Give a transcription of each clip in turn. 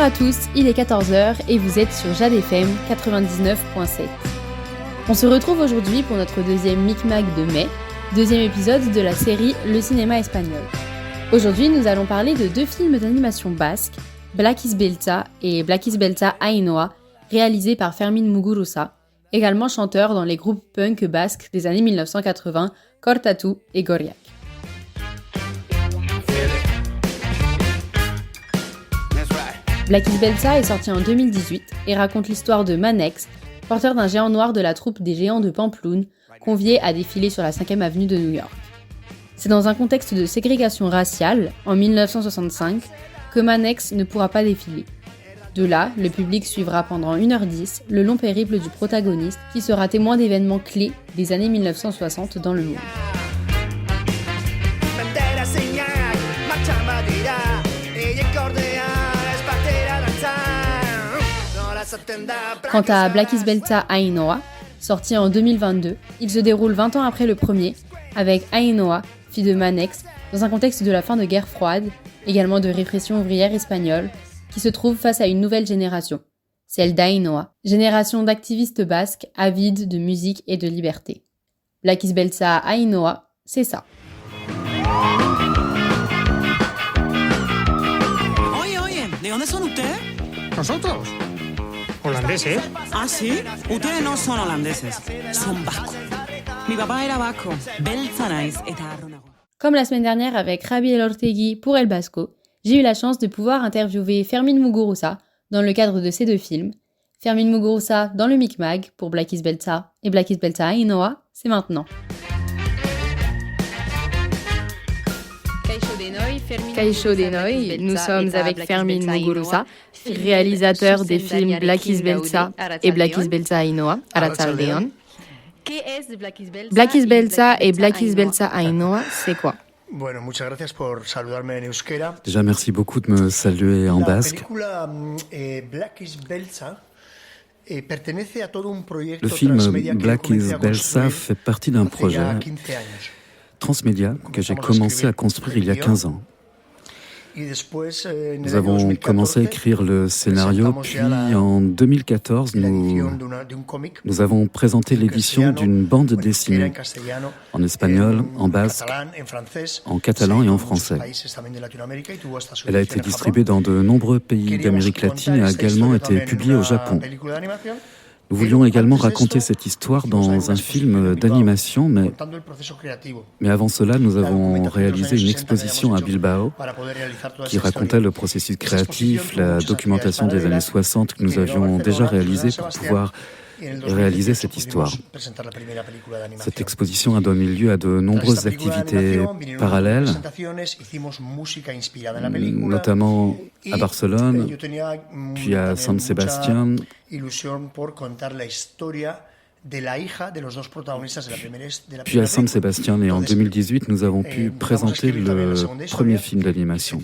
à tous, il est 14h et vous êtes sur Jade FM 99.7. On se retrouve aujourd'hui pour notre deuxième Micmac de mai, deuxième épisode de la série Le cinéma espagnol. Aujourd'hui, nous allons parler de deux films d'animation basque, Black Beltza et Black Beltza Ainhoa, réalisés par Fermin Muguruza, également chanteur dans les groupes punk basques des années 1980, Cortatu et Goriak. Black Beltza est sorti en 2018 et raconte l'histoire de Manex, porteur d'un géant noir de la troupe des géants de Pamploune, convié à défiler sur la 5e avenue de New York. C'est dans un contexte de ségrégation raciale, en 1965, que Manex ne pourra pas défiler. De là, le public suivra pendant 1h10 le long périple du protagoniste qui sera témoin d'événements clés des années 1960 dans le monde. Quant à Black Beltza Ainhoa, sorti en 2022, il se déroule 20 ans après le premier, avec Ainhoa, fille de Manex, dans un contexte de la fin de guerre froide, également de répression ouvrière espagnole, qui se trouve face à une nouvelle génération, celle d'Ainhoa, génération d'activistes basques avides de musique et de liberté. Black Beltza Ainhoa, c'est ça. Oye, ¿de dónde son ustedes? ¿Nosotros? ¿Holandeses? Ah, ¿sí? Ustedes no son holandeses, son vascos. Mi papá era vasco, Beltza naiz eta arronago. Comme la semaine dernière avec Rabi Elortegui pour El Basco, j'ai eu la chance de pouvoir interviewer Fermin Muguruza dans le cadre de ces deux films. Fermin Muguruza dans le Micmac pour Black Beltza et Black Beltza Ainhoa, c'est maintenant. Kaixo Denoy, nous sommes avec Fermin Muguruza, réalisateur des films Black Beltza et Black Beltza Ainhoa, Arratsaldeon. Black Beltza et Black Beltza Ainhoa, c'est quoi? Déjà, merci beaucoup de me saluer en basque. Le film Black Beltza fait partie d'un projet transmédia que j'ai commencé à construire il y a 15 ans. Nous avons commencé à écrire le scénario, puis en 2014, nous avons présenté l'édition d'une bande dessinée en espagnol, en basque, en catalan et en français. Elle a été distribuée dans de nombreux pays d'Amérique latine et a également été publiée au Japon. Nous voulions également raconter cette histoire dans un film d'animation, mais avant cela, nous avons réalisé une exposition à Bilbao qui racontait le processus créatif, la documentation des années 60 que nous avions déjà réalisée pour pouvoir réaliser cette histoire. Cette exposition a donné lieu à de nombreuses activités parallèles, notamment à Barcelone, puis à San Sebastián, puis à San Sebastián, et en 2018, nous avons pu présenter le premier film d'animation.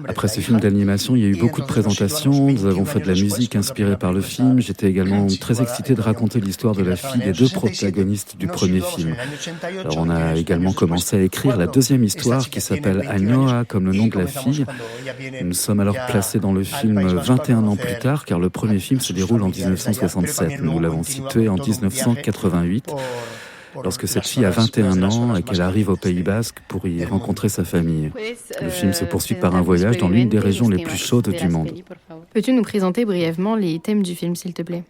Après ce film d'animation, il y a eu beaucoup de présentations, nous avons fait de la musique inspirée par le film, j'étais également très excité de raconter l'histoire de la fille des deux protagonistes du premier film. Alors on a également commencé à écrire la deuxième histoire qui s'appelle Ainhoa, comme le nom de la fille. Nous sommes alors placés dans le film 21 ans plus tard, car le premier film se déroule en 1967. Nous l'avons situé en 1988, lorsque cette fille a 21 ans et qu'elle arrive au Pays Basque pour y rencontrer sa famille. Le film se poursuit par un voyage dans l'une des régions les plus chaudes du monde. Peux-tu nous présenter brièvement les thèmes du film, s'il te plaît?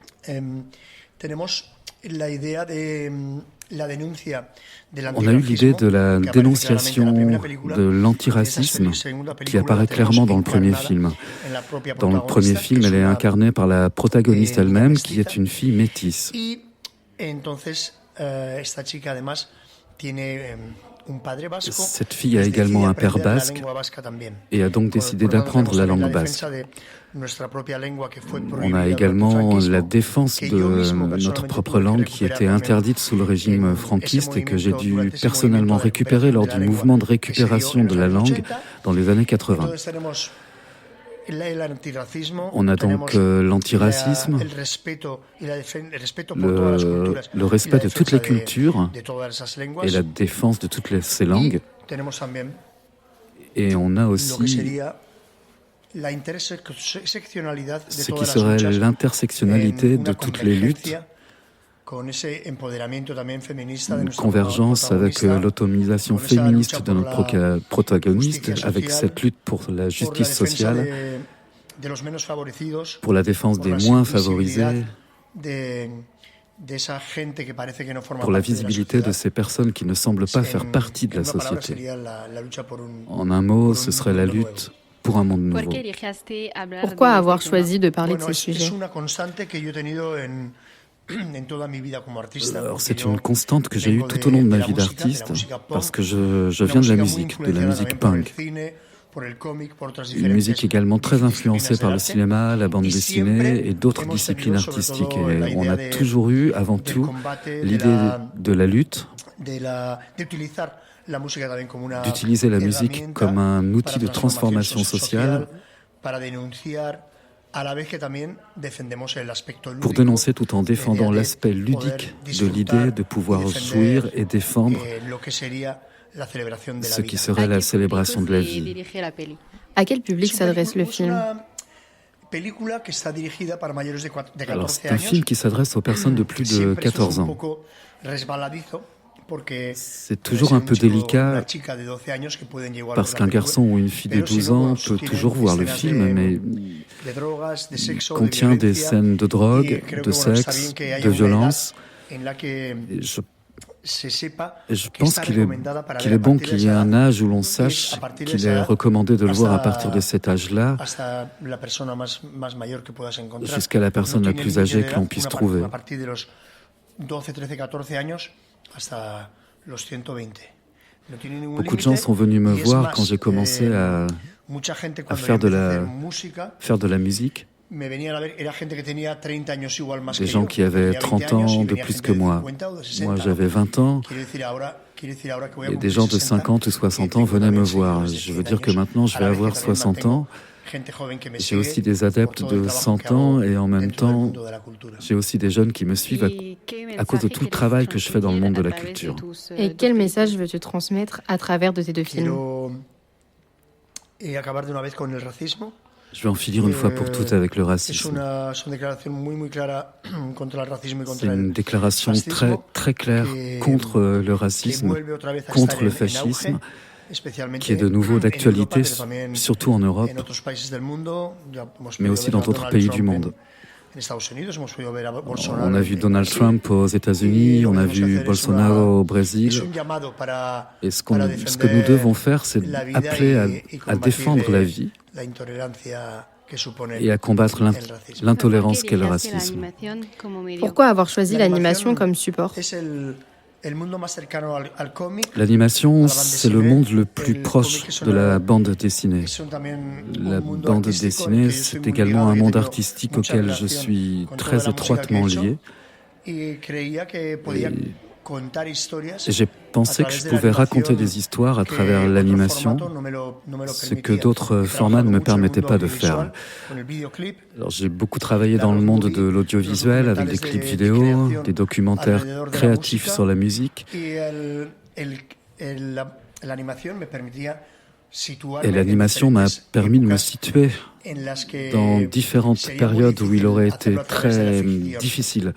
On a eu l'idée de la dénonciation de l'antiracisme qui apparaît clairement dans le premier film. Dans le premier film, elle est incarnée par la protagoniste elle-même, qui est une fille métisse. Cette fille a également un père basque et a donc décidé d'apprendre la langue basque. On a également la défense de notre propre langue qui était interdite sous le régime franquiste et que j'ai dû personnellement récupérer lors du mouvement de récupération de la langue dans les années 80. On a donc l'antiracisme, le respect de toutes les cultures et la défense de toutes ces langues. Et on a aussi ce qui serait l'intersectionnalité de toutes les luttes, une convergence avec l'autonomisation féministe de notre protagoniste, avec cette lutte pour la justice sociale, pour la défense des moins favorisés, pour la visibilité de ces personnes qui ne semblent pas faire partie de la société. En un mot, ce serait la lutte pour un monde nouveau. Pourquoi avoir choisi de parler de ces sujets? Alors, c'est une constante que j'ai eue tout au long de ma vie d'artiste, parce que je viens de la musique punk. Une musique également très influencée par le cinéma, la bande dessinée et d'autres disciplines artistiques. Et on a toujours eu, avant tout, l'idée de la lutte, d'utiliser la musique comme un outil de transformation sociale, pour dénoncer tout en défendant l'aspect ludique de l'idée de pouvoir jouir et défendre ce qui serait la célébration de la vie. À quel public s'adresse le film? Alors, c'est un film qui s'adresse aux personnes de plus de 14 ans. C'est toujours un peu délicat parce qu'un garçon ou une fille de 12 ans peut toujours voir le film, mais il contient des scènes de drogue, de sexe, de violence. Et je pense qu'il est bon qu'il y ait un âge où l'on sache qu'il est recommandé de le voir à partir de cet âge-là, jusqu'à la personne la plus âgée que l'on puisse trouver. Beaucoup de gens sont venus me voir quand j'ai commencé à faire de la musique. Des gens qui avaient 30 ans de plus que moi. Moi, j'avais 20 ans. Et des gens de 50 ou 60 ans venaient me voir. Je veux dire que maintenant, je vais avoir 60 ans. J'ai aussi des adeptes de 100 ans et en même temps, j'ai aussi des jeunes qui me suivent à cause de tout le travail que je fais dans le monde de la culture. Et quel message veux-tu transmettre à travers de tes deux films? Je vais en finir une fois pour toutes avec le racisme. C'est une déclaration très, très claire contre le racisme, contre le fascisme, qui est de nouveau d'actualité, surtout en Europe, mais aussi dans d'autres pays du monde. On a vu Donald Trump aux États-Unis, on a vu Bolsonaro au Brésil. Et ce que nous devons faire, c'est appeler à défendre la vie et à combattre l'intolérance qu'est le racisme. Pourquoi avoir choisi l'animation comme support? L'animation, c'est le monde le plus proche de la bande dessinée. La bande dessinée, c'est également un monde artistique auquel je suis très étroitement lié. Et j'ai pensé que je pouvais raconter des histoires à travers l'animation, ce que d'autres formats ne me permettaient pas de faire. Alors, j'ai beaucoup travaillé dans le monde de l'audiovisuel avec des clips vidéo, des documentaires créatifs sur la musique. Et l'animation m'a permis de me situer dans différentes périodes où il aurait été très difficile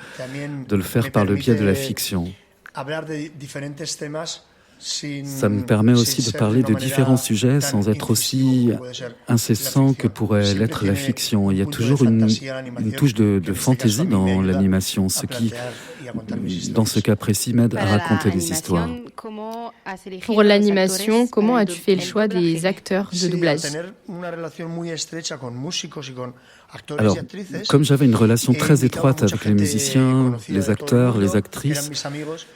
de le faire par le biais de la fiction. Ça me permet aussi de parler de différents sujets sans être aussi incessant que pourrait l'être la fiction. Il y a toujours une touche de fantaisie dans l'animation, ce qui, dans ce cas précis, m'aide à raconter des histoires. Pour l'animation, comment as-tu fait le choix des acteurs de doublage? Alors, comme j'avais une relation très étroite avec les musiciens, les acteurs, les actrices,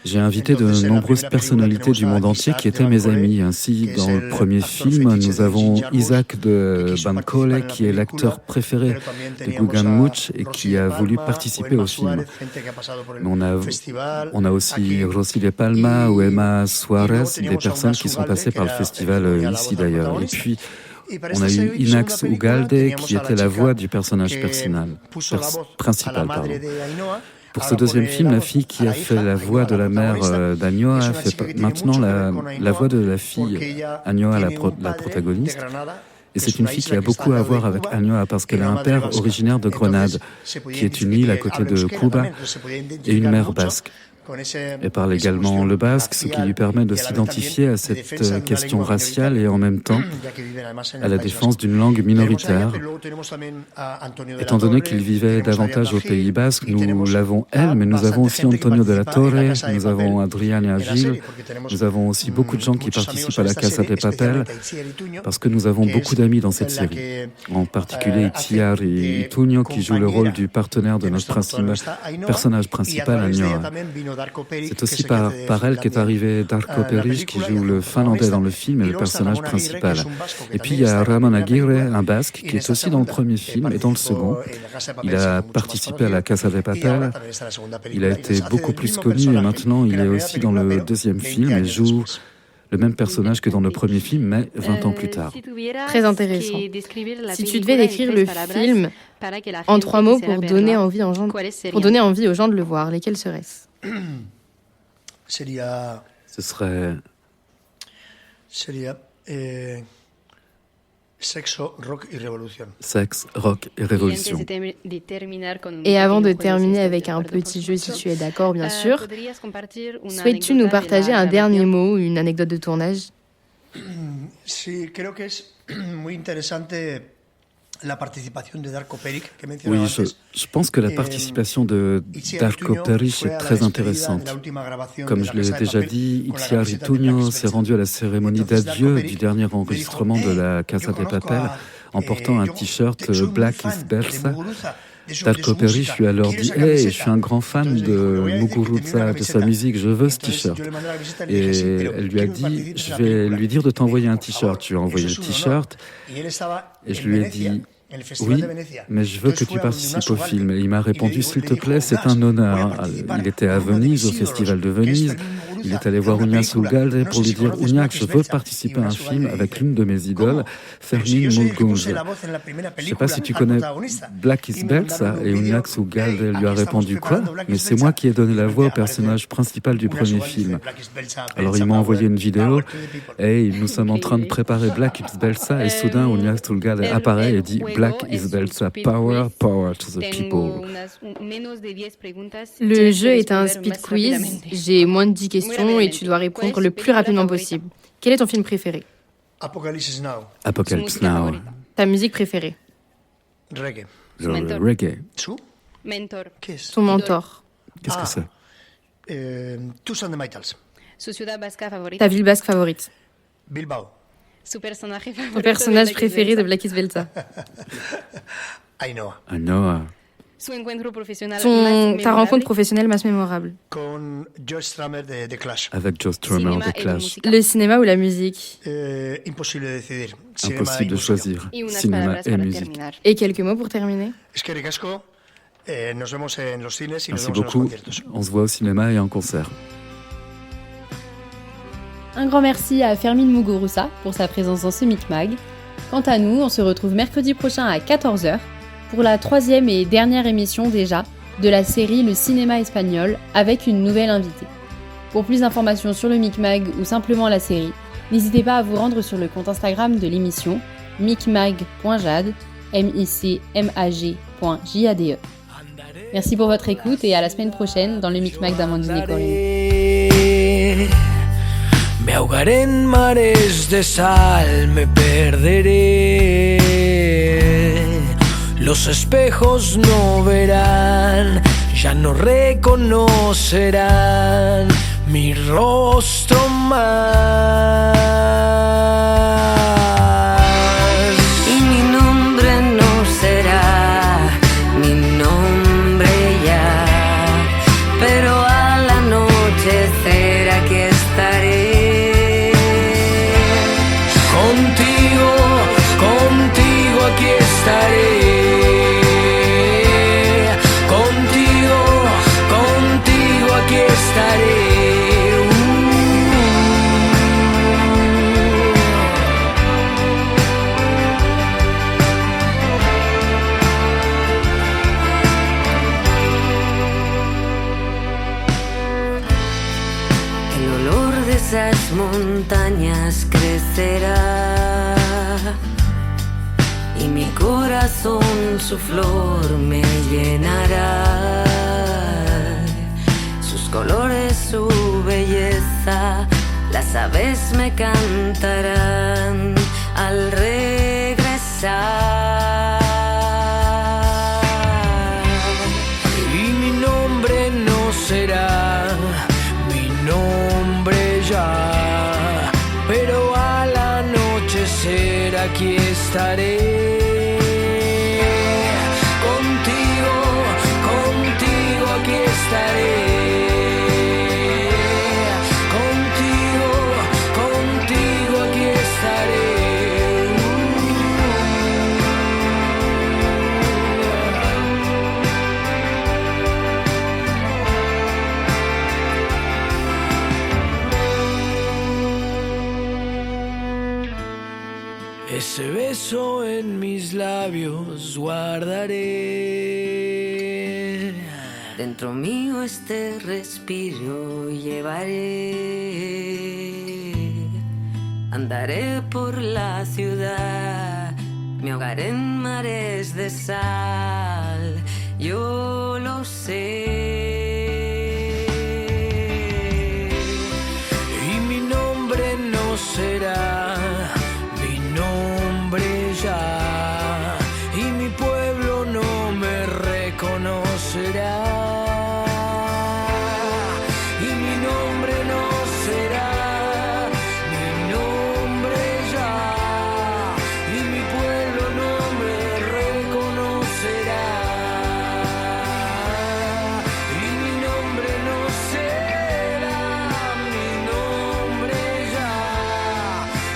j'ai invité de nombreuses personnalités du monde entier qui étaient mes amis. Ainsi, dans le premier film, nous avons Isaac de Bancole, qui est l'acteur préféré de Gugan Much et qui a voulu participer au film. On a aussi Rosy de Palma ou Emma Suarez, des personnes qui sont passées par le festival ici d'ailleurs. Et puis, on a eu Inax Ugalde, qui était la voix du personnage principal. Pour ce deuxième film, la fille qui a fait la voix de la mère d'Añoa fait maintenant la voix de la fille Añoa, la protagoniste. Et c'est une fille qui a beaucoup à voir avec Ainhoa parce qu'elle a un père originaire de Grenade, qui est une île à côté de Cuba, et une mère basque. Elle parle également le basque, ce qui lui permet de s'identifier à cette question raciale et en même temps à la défense d'une langue minoritaire. Étant donné qu'il vivait davantage au Pays Basque, nous l'avons elle, mais nous avons aussi Antonio de la Torre, nous avons Adriana Gil, nous avons aussi beaucoup de gens qui participent à la Casa de Papel, parce que nous avons beaucoup d'amis dans cette série. En particulier Itziar et Ituño, qui jouent le rôle du partenaire de notre personnage principal, Ainhoa. C'est aussi par elle qu'est arrivé Darko Peric, qui joue le finlandais dans le film et le personnage principal. Et puis il y a Ramon Aguirre, un basque, qui est aussi dans le premier film et dans le second. Il a participé à la Casa de Papel, il a été beaucoup plus connu et maintenant il est aussi dans le deuxième film et joue le même personnage que dans le premier film, mais 20 ans plus tard. Très intéressant. Si tu devais décrire le film en 3 mots pour donner envie aux gens de le voir, lesquels seraient-ce ? Ce serait sexe, rock et révolution. Sexe, rock et révolution. Et avant de terminer avec un petit jeu, si tu es d'accord, bien sûr, souhaites-tu nous partager un dernier mot, une anecdote de tournage ? Sí, creo que es muy interesante la participación de Darko Peric que mencionaba Oui, antes. je pense que la participation de Darko Peric est très intéressante. Comme je l'ai déjà dit, Itziar Ituño s'est rendu à la cérémonie d'adieu du dernier enregistrement de la Casa de Papel en portant un t-shirt Black is Belsa. Darko Peric lui a alors dit « Hey, je suis un grand fan de Muguruza, de sa musique, je veux ce t-shirt. » Et elle lui a dit « Je vais lui dire de t'envoyer un t-shirt. » Je lui ai envoyé le t-shirt et je lui ai dit « Oui, mais je veux que tu participes au film. » Et il m'a répondu « S'il te plaît, c'est un honneur. » Il était à Venise, au Festival de Venise. Il est allé voir Uñac Ugalde pour lui dire « Uñac, je veux participer à un film avec l'une de mes idoles, Fermín Muguruza. » Je ne sais pas si tu connais Black is Belsa. Et Uñac Ugalde lui a répondu « Quoi ? Mais c'est moi qui ai donné la voix au personnage principal du premier film. » Alors il m'a envoyé une vidéo et nous sommes en train de préparer Black is Belsa et soudain Uñac Ugalde apparaît et dit « Black is Belsa, power, power to the people. » Le jeu est un speed quiz. J'ai moins de 10 questions et tu dois répondre le plus rapidement possible. Quel est ton film préféré ? Apocalypse Now. Apocalypse Now. Ta musique préférée ? Reggae. Le reggae. Su? Qu'est-ce? Ton mentor ? Qu'est-ce que c'est ? Tous and the Mitals. Ta ville basque favorite ? Bilbao. Ton personnage préféré de Black is Belsa ? Ainhoa. Ainhoa. Ta rencontre professionnelle más mémorable ? Con Joe Strummer de Clash. Avec Joe Strummer de Clash. Le cinéma ou la musique ? Imposible de decidir. Impossible de choisir. Cinéma et musique. Et quelques mots pour terminer ? Eskerrik asko. Nos vemos en los cines y nos Merci vemos en los beaucoup. conciertos. On se voit au cinéma et en concert. Un grand merci à Fermín Muguruza pour sa présence dans ce Micmag. Quant à nous, on se retrouve mercredi prochain à 14h pour la 3e et dernière émission déjà de la série Le cinéma espagnol avec une nouvelle invitée. Pour plus d'informations sur le Micmag ou simplement la série, n'hésitez pas à vous rendre sur le compte Instagram de l'émission micmag.jade, micmag.jade. Merci pour votre écoute et à la semaine prochaine dans le Micmag d'Amandine et Corinne. Me ahogaré en mares de sal, me perderé. Los espejos no verán, ya no reconocerán mi rostro más. Y mi nombre no será mi nombre ya, pero al anochecer aquí estaré. Contigo aquí estaré. Contigo aquí estaré. El olor de esas montañas crecerá y mi corazón su flor me llenará. Sus colores, su belleza, las aves me cantarán al regresar. Y mi nombre no será mi nombre ya, pero al anochecer aquí estaré. Contigo, contigo aquí estaré. Contigo, contigo aquí estaré. Ese beso en mis labios guardaré. Dentro mío este respiro llevaré. Andaré por la ciudad, me ahogaré en mares de sal, yo lo sé. Y mi nombre no será mi nombre ya, y mi pueblo no me reconocerá. Y mi nombre no será mi nombre ya, y mi pueblo no me reconocerá. Y mi nombre no será mi nombre ya,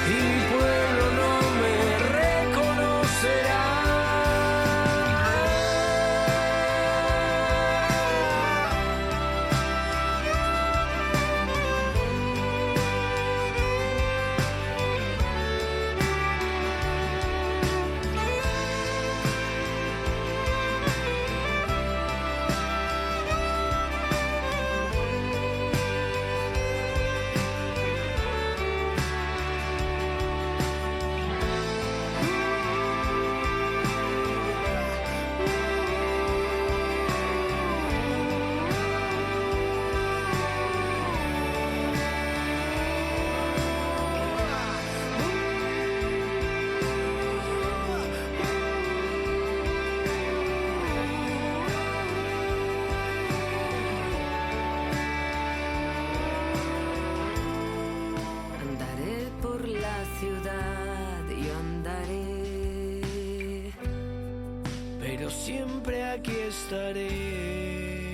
y mi pueblo no me reconocerá. Andaré por la ciudad, yo andaré. Pero siempre aquí estaré.